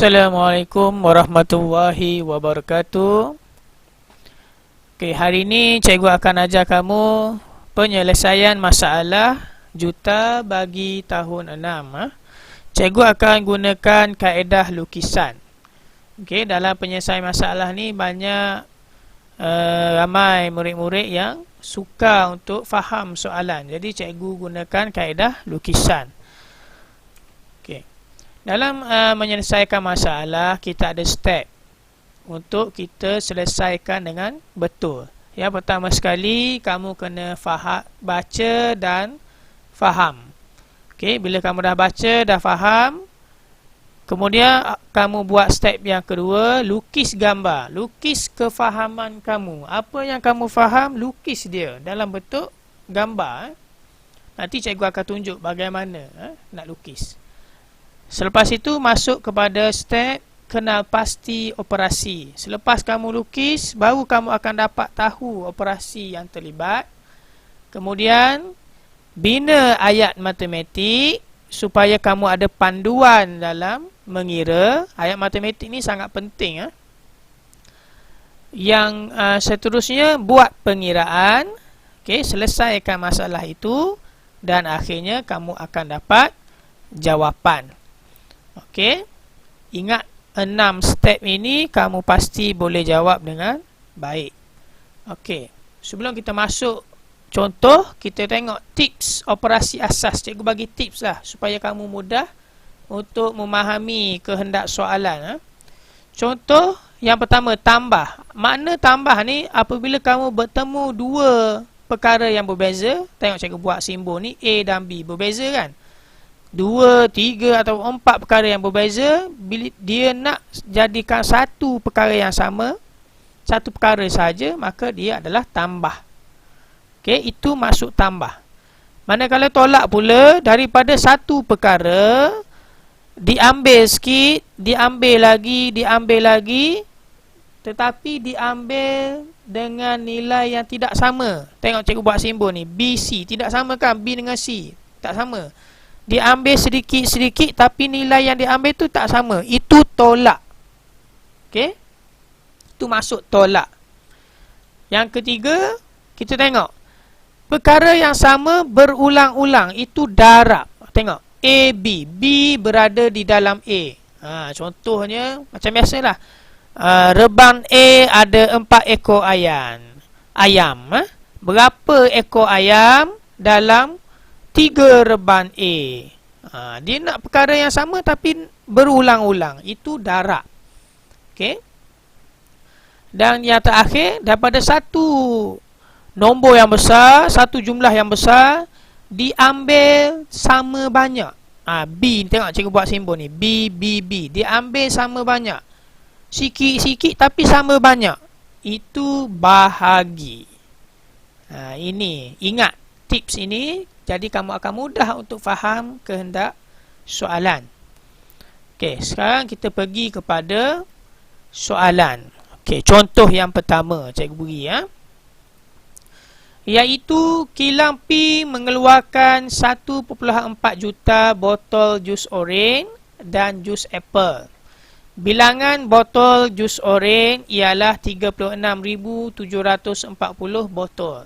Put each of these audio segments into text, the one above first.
Assalamualaikum warahmatullahi wabarakatuh. Hari ini cikgu akan ajar kamu penyelesaian masalah juta bagi tahun 6. Cikgu akan gunakan kaedah lukisan. Dalam penyelesaian masalah ni banyak ramai murid-murid yang suka untuk faham soalan. Jadi cikgu gunakan kaedah lukisan. Dalam menyelesaikan masalah, kita ada step untuk kita selesaikan dengan betul. Yang pertama sekali, kamu kena baca dan faham. Bila kamu dah baca, dah faham, kemudian kamu buat step yang kedua, lukis gambar. Lukis kefahaman kamu. Apa yang kamu faham, lukis dia dalam bentuk gambar. Nanti cikgu akan tunjuk bagaimana nak lukis. Selepas itu masuk kepada step kenal pasti operasi. Selepas kamu lukis, baru kamu akan dapat tahu operasi yang terlibat. Kemudian bina ayat matematik supaya kamu ada panduan dalam mengira. Ayat matematik ni sangat penting. Yang seterusnya buat pengiraan. Selesaikan masalah itu dan akhirnya kamu akan dapat jawapan. Ingat 6 step ini kamu pasti boleh jawab dengan baik. Sebelum kita masuk contoh, kita tengok tips operasi asas. Cikgu bagi tips lah supaya kamu mudah untuk memahami kehendak soalan. Contoh yang pertama, tambah. Makna tambah ni apabila kamu bertemu dua perkara yang berbeza. Tengok cikgu buat simbol ni, A dan B berbeza kan? 2, 3 atau 4 perkara yang berbeza. Bila dia nak jadikan satu perkara yang sama, satu perkara saja, maka dia adalah tambah. Itu maksud tambah. Manakala tolak pula, daripada satu perkara diambil sikit, diambil lagi, tetapi diambil dengan nilai yang tidak sama. Tengok cikgu buat simbol ni, B, C. Tidak sama kan? B dengan C tak sama. Diambil sedikit-sedikit, tapi nilai yang diambil tu tak sama. Itu tolak. Itu maksud tolak. Yang ketiga, kita tengok perkara yang sama berulang-ulang. Itu darab. Tengok, A, B. B berada di dalam A. Contohnya, macam biasalah. Reban A ada 4 ekor ayam. Berapa ekor ayam dalam 3 reban A? Dia nak perkara yang sama tapi berulang-ulang. Itu darab. Dan yang terakhir, daripada satu nombor yang besar, satu jumlah yang besar, diambil sama banyak. B, tengok cikgu buat simbol ni, B, B, B. Diambil sama banyak. Sikit-sikit tapi sama banyak. Itu bahagi. Ini, ingat tips ini. Jadi kamu akan mudah untuk faham kehendak soalan. Sekarang kita pergi kepada soalan. Contoh yang pertama cikgu beri iaitu kilang P mengeluarkan 1.4 juta botol jus oren dan jus apple. Bilangan botol jus oren ialah 36,740 botol.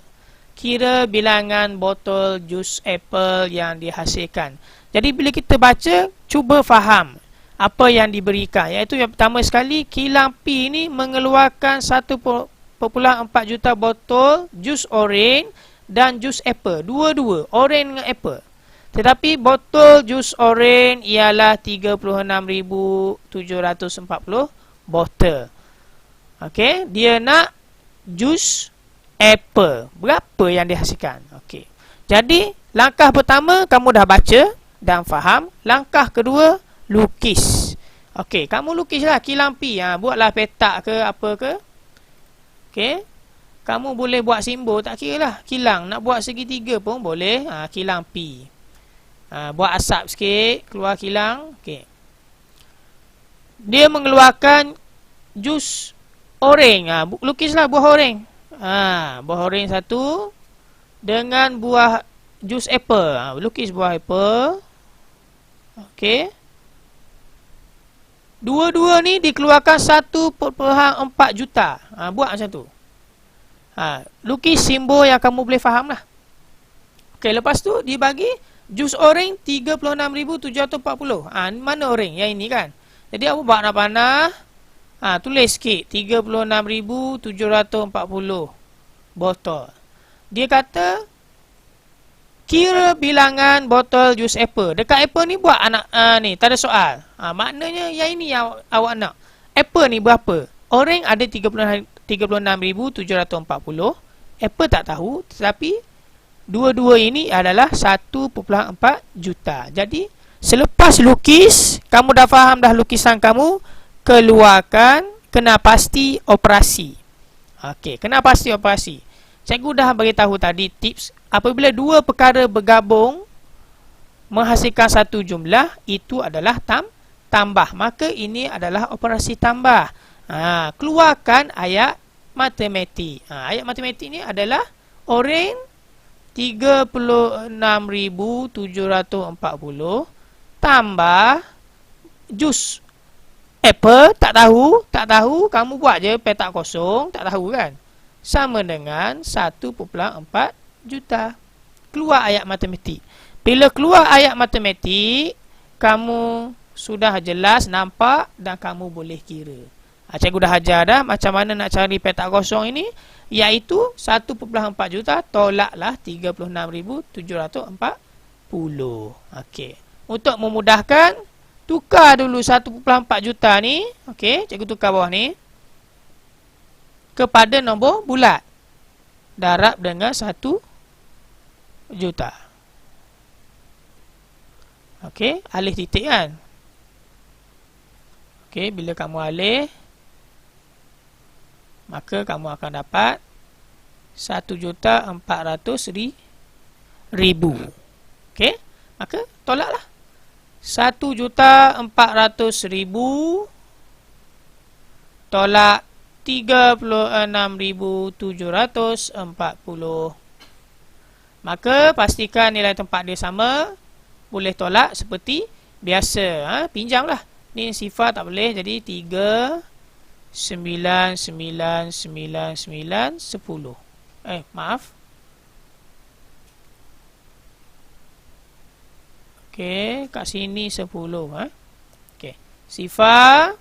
Kira bilangan botol jus apple yang dihasilkan. Jadi bila kita baca, cuba faham apa yang diberikan. Iaitu yang pertama sekali, kilang P ini mengeluarkan 1.4 juta botol jus oren dan jus apple. Dua-dua, oren dengan apple. Tetapi botol jus oren ialah 36,740 botol. Dia nak jus apple. Berapa yang dihasilkan? Jadi, langkah pertama, kamu dah baca dan faham. Langkah kedua, lukis. Kamu lukislah kilang P. Buatlah petak ke, apa ke. Kamu boleh buat simbol, tak kira lah. Kilang, nak buat segitiga pun boleh. Kilang P. Buat asap sikit, keluar kilang. Dia mengeluarkan jus oren. Lukislah buah oren. Buah oren satu dengan buah jus apple. Lukis buah apple. Dua-dua ni dikeluarkan 1.4 juta. Buat macam tu. Lukis simbol yang kamu boleh faham lah. Okey, lepas tu dia bagi jus oren 36,740. Mana oren? Yang ini kan. Jadi apa buat nak panah? Tulis sikit 36,740 botol. Dia kata kira bilangan botol jus apple. Dekat apple ni buat anak ni, tak ada soal. Maknanya yang ini yang awak nak. Apple ni berapa? Oren ada 36,740. Apple tak tahu, tetapi dua-dua ini adalah 1.4 juta. Jadi selepas lukis, kamu dah faham dah lukisan kamu, keluarkan, kena pasti operasi. Okey, kena pasti operasi. Cikgu dah beritahu tadi tips, apabila dua perkara bergabung menghasilkan satu jumlah, itu adalah tambah. Maka ini adalah operasi tambah. Keluarkan ayat matematik. Ayat matematik ni adalah oren 36,740 tambah jus apple. Tak tahu, kamu buat je petak kosong, tak tahu kan, sama dengan 1.4 juta. Keluar ayat matematik. Bila keluar ayat matematik, kamu sudah jelas nampak dan kamu boleh kira. Cikgu dah ajar dah macam mana nak cari petak kosong ini, iaitu 1.4 juta tolaklah 36,740. Okey. Untuk memudahkan, tukar dulu 1.4 juta ni, okey, cikgu tukar bawah ni kepada nombor bulat. Darab dengan 1 juta. Okey, alih titik kan? Okey, bila kamu alih, maka kamu akan dapat 1.400.000. Okey, maka tolaklah 1.400.000 tolak 36,740. Maka pastikan nilai tempat dia sama. Boleh tolak seperti biasa. Pinjamlah. Ni sifar tak boleh, jadi 3, 9, 9, 9, 9, 10. Maaf. Okey, kat sini 10. Okey, sifar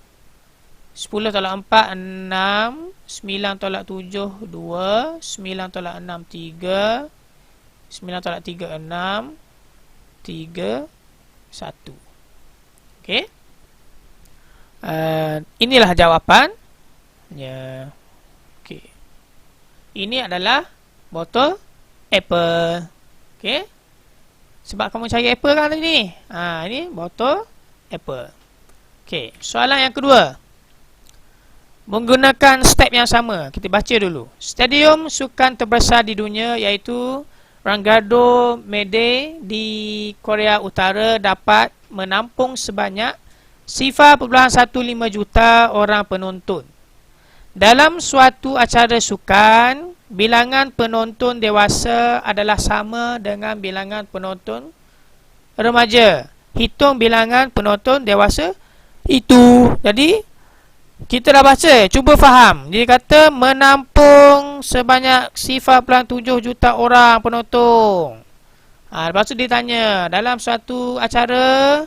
10 tolak 4, 6. 9 tolak 7, 2. 9 tolak 6, 3. 9 tolak 3, 6. 3, 1. Okey. Inilah jawapan. Ya. Okey. Ini adalah botol apple. Okey. Sebab kamu cari apple kan tadi ni. Ini botol apple. Okey, soalan yang kedua. Menggunakan step yang sama. Kita baca dulu. Stadium sukan terbesar di dunia iaitu Rangardo Mede di Korea Utara dapat menampung sebanyak 0.15 juta orang penonton. Dalam suatu acara sukan, bilangan penonton dewasa adalah sama dengan bilangan penonton remaja. Hitung bilangan penonton dewasa itu. Jadi kita dah baca, cuba faham. Dia kata menampung sebanyak 0.7 juta orang penonton. Lepas tu dia tanya, dalam suatu acara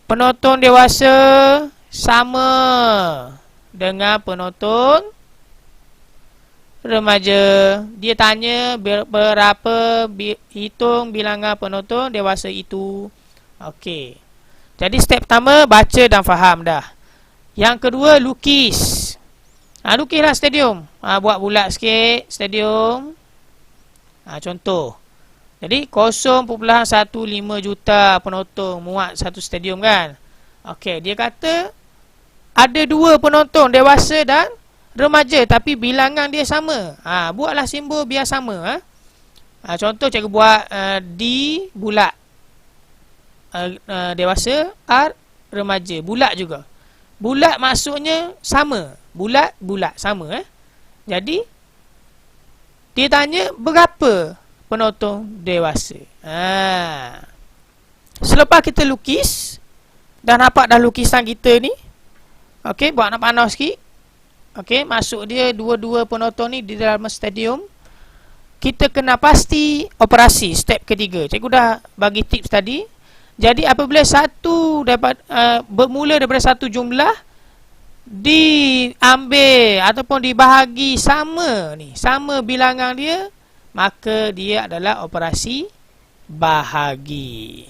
penonton dewasa sama dengan penonton remaja. Dia tanya berapa hitung bilangan penonton dewasa itu. Okey. Jadi step pertama baca dan faham dah. Yang kedua lukis. Lukislah stadium. Buat bulat sikit stadium. Contoh. Jadi 0.15 juta penonton muat satu stadium kan. Okey, dia kata ada dua penonton dewasa dan remaja tapi bilangan dia sama. Buatlah simbol biar sama. Contoh cikgu buat D bulat. Dewasa, R remaja, bulat juga. Bulat maksudnya sama. Bulat sama. Jadi dia tanya berapa penonton dewasa. Selepas kita lukis, dah nampak dah lukisan kita ni. Okey, buat nak panas sikit. Okey, masuk dia dua-dua penonton ni di dalam stadium. Kita kena pasti operasi step ketiga. Cikgu dah bagi tips tadi. Jadi apabila satu dapat bermula daripada satu jumlah diambil ataupun dibahagi sama ni, sama bilangan dia, maka dia adalah operasi bahagi.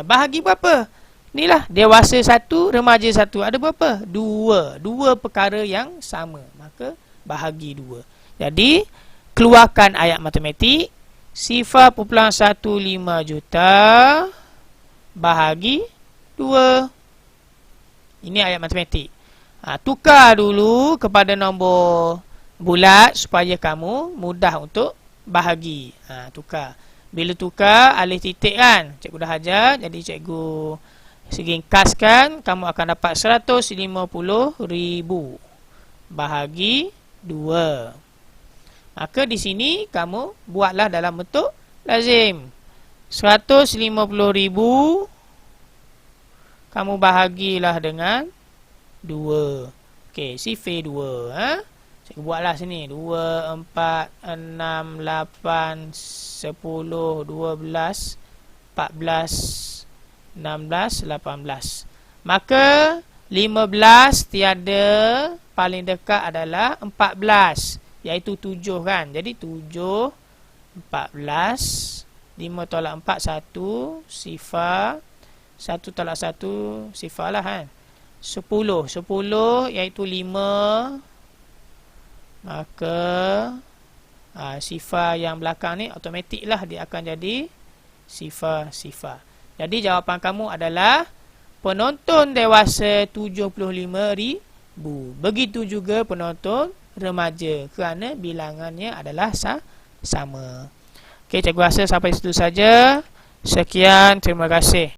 Bahagi berapa? Inilah dewasa satu, remaja satu. Ada berapa? Dua perkara yang sama. Maka bahagi dua. Jadi keluarkan ayat matematik. Sifar pulang 15 juta bahagi 2. Ini ayat matematik. Tukar dulu kepada nombor bulat supaya kamu mudah untuk bahagi. Tukar. Bila tukar alih titik kan, cikgu dah ajar. Jadi cikgu ringkaskan, kamu akan dapat 150,000 bahagi 2. Maka di sini kamu buatlah dalam bentuk lazim. 150,000 kamu bahagilah dengan 2. Okey, sifar 2. Cikgu buatlah sini. 2, 4, 6, 8, 10, 12, 14, 16, 18. Maka 15 tiada, paling dekat adalah 14, iaitu 7 kan. Jadi 7, 14, 5 tolak 4, 1, sifar. 1 tolak 1, sifar lah kan. 10, 10 iaitu 5. Maka sifar yang belakang ni automatik lah dia akan jadi sifar. Jadi jawapan kamu adalah penonton dewasa 75,000. Begitu juga penonton remaja kerana bilangannya adalah sama. Okey, cikgu rasa sampai situ saja. Sekian, terima kasih.